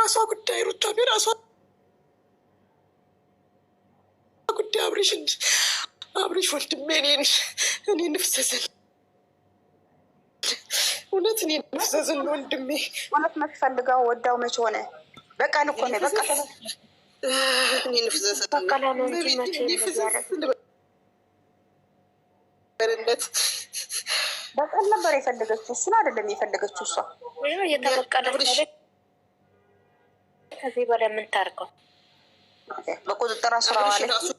የራሷ ጉዳይ፣ ሩታ የራሷ ጉዳይ። አብርሽ ወንድሜ እኔ ንፍሰስን እውነት እኔ ንፍሰስን ወንድሜ እውነት መትፈልገው ወዳው መች ሆነ? በቃ ልኮ ነው በቃ እኔ ንፍሰስን በቀል ነበር የፈለገችው፣ እሱን አይደለም የፈለገችው። እሷ የተበቀለች ከዚህ በላይ ምን ታርገው? በቁጥጥር አስራዋለች።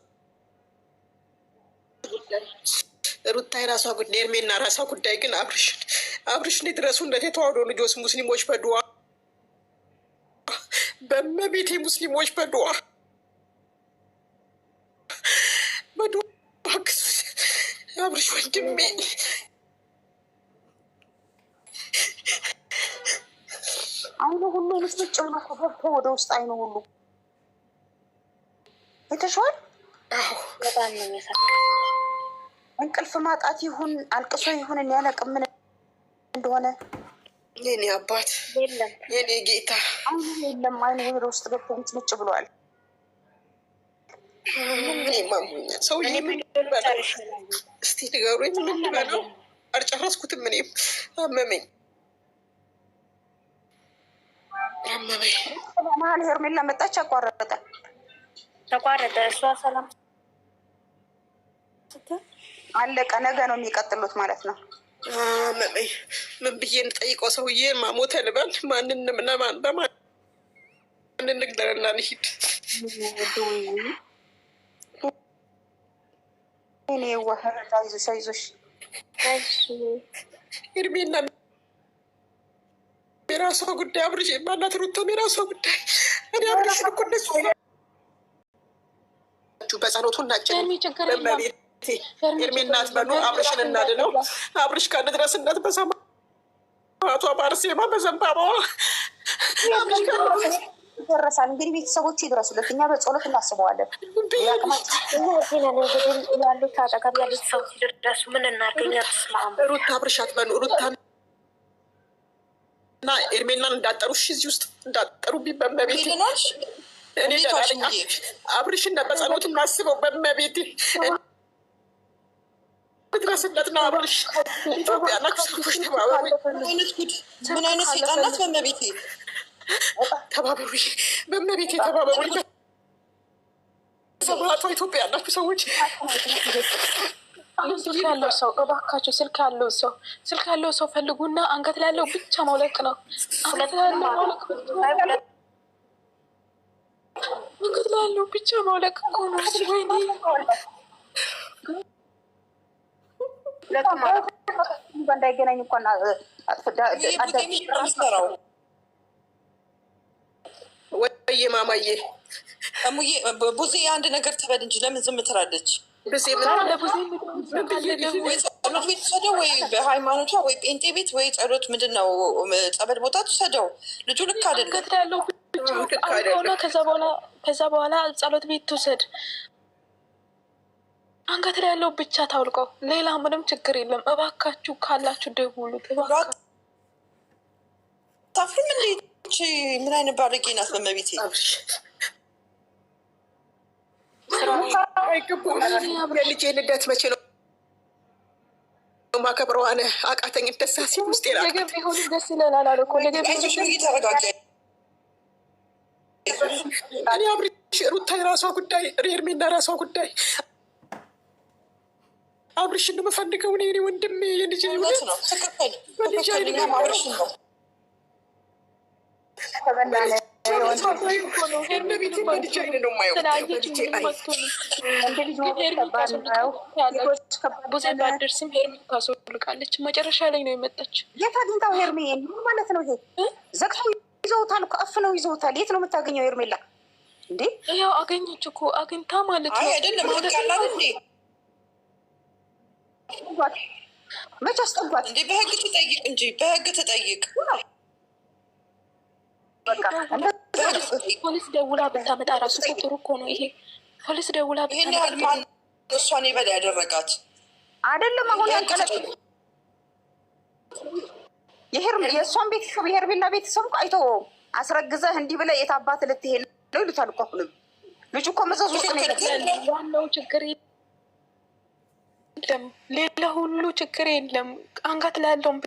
ሩታ የራሷ ጉዳይ፣ እርሜና ራሷ ጉዳይ። ግን አብርሽን የድረሱለት የተዋህዶ ልጆች ሙስሊሞች በዱዓ በመቤቴ ሙስሊሞች በዱዓ አግዙት። አብርሽ ወንድሜ አይኑ ሁሉ ልስልጭ ብሎ ገብቶ ወደ ውስጥ አይኑ ሁሉ የተሸዋል። በጣም ነው የሚያሳቅ። እንቅልፍ ማጣት ይሁን አልቅሶ ይሁን የሚያለቅም ምን እንደሆነ የኔ አባት የኔ ጌታ አይኑ የለም። አይኑ ወደ ውስጥ ገብቶ ምጭ ብሏል። ማሙኛል ሰውዬ ምን እስቲ ንገሩኝ፣ ምን ልበለው? አልጨረስኩትም። እኔም አመመኝ። መሀል ሄርሜላ መጣች፣ ተቋረጠ። እሷ ሰላም አለቀ። ነገ ነው የሚቀጥሉት ማለት ነው። አመመኝ። ምን ብዬ እንጠይቀው? ሰውዬ ማሞተ ልበል? ማንንም በማን እንግደልና ልሂድ? እኔ ዋህረታ አይዞሽ እድሜና የራሷ ጉዳይ። አብርሽ ማናት ሩታም የራሷ ጉዳይ። እኔ አብርሽ እኮ እነሱ በጸሎቱ እናችን እድሜናት በሉ አብርሽን እናድነው። አብርሽ ካለ ድረስነት በሰማዕቷ በአርሴማ በዘንባባዋ ይደረሳል። እንግዲህ ቤተሰቦቹ ይድረሱለት፣ እኛ በጸሎት እናስበዋለን። ያሉት አጠገብ ያሉት ሰዎች ይደርሱ። ምን እናርገኛ? ሩታ አብርሻት በሉ ሩታ እና ኤርሜናን እንዳጠሩ እዚህ ውስጥ እንዳጠሩ በመቤቴ እኔ አብርሽና በጸሎት እናስበው በመቤቴ ድረስለት ነው። አብርሽ ኢትዮጵያ ናችሁ ሰዎች ተባበሩ። ምን አይነት ሴጣናት! በመቤቴ ተባበሩ፣ በመቤቴ ተባበሩ። ሰማዕቷ ኢትዮጵያ ናችሁ ሰዎች። ስልክ ያለው ሰው እባካችሁ፣ ስልክ ያለው ሰው ፈልጉና አንገት ላይ ያለው ብቻ ማውለቅ ነው። አንገት ላይ ያለው ማውለቅ አንገት ላይ ያለው ብቻ ማውለቅ እኮ ነው። ወይኔ እንዳይገናኝ እንኳን ወይ ማማዬ እሙዬ ቡዜ አንድ ነገር ትበል እንጂ ለምን ዝም ትላለች? ወይ ጸሎት ቤት ትሰደው፣ ወይ በሃይማኖቷ ወይ ጴንጤ ቤት ወይ ጸሎት ምንድን ነው ጸበል ቦታ ትሰደው። ልጁ ልክ አይደለም። ከዛ በኋላ ጸሎት ቤት ትውሰድ። አንገት ላይ ያለው ብቻ ታውልቀው። ሌላ ምንም ችግር የለም። እባካችሁ ካላችሁ ደውሉ። ታፍሪም እንዴት ምን አይነት ባለጌ ናት? በመቤቴ የልጄ ልደት መቼ ነው ማከብረው? አለ አቃተኝ። ደሳ ሲል ውስጥ ነገ ቢሆን ደስ ይለናል አለ እኮ። ነገ ተረጋጋ። እኔ አብርሽ ሩታ የራሷ ጉዳይ፣ ኤርሜና የራሷ ጉዳይ። አብርሽ እንደምፈልገው እኔ ወንድሜ የልጄ እውነት ነው። ትክክል አብርሽ ነው። ባደርስም ሄርሜ ታስወልቃለች። መጨረሻ ላይ ነው የመጣች። የት አግኝታው ሄርሜ ማለት ነው? ይሄ ዘግተው ይዘውታል እኮ፣ አፍነው ይዘውታል። የት ነው የምታገኘው ሄርሜላ? እንዴ ያው አገኘች እኮ፣ አግኝታ ማለት ነው። አይደለም ወድቃላት እንዴ? መች አስጠጓት እንዴ? በህግ ትጠይቅ እንጂ በህግ ትጠይቅ። ፖሊስ ደውላ ብታመጣ ራሱ ጥሩ እኮ ነው። ይሄ ፖሊስ ደውላ ይሄን ያህል ማን እሷን ይበል ያደረጋት አይደለም። አሁን ያንቀለጥ የእሷን ቤተሰብ የሄርሜላ ቤተሰብ አይቶ አስረግዘህ እንዲህ ብለህ የት አባት ልትሄድ ነው ይሉታል እኮ። አሁንም ልጁ እኮ መዘዝ ውስጥ ነው። ዋናው ችግር የለም፣ ሌላ ሁሉ ችግር የለም። አንገት ላይ ያለውን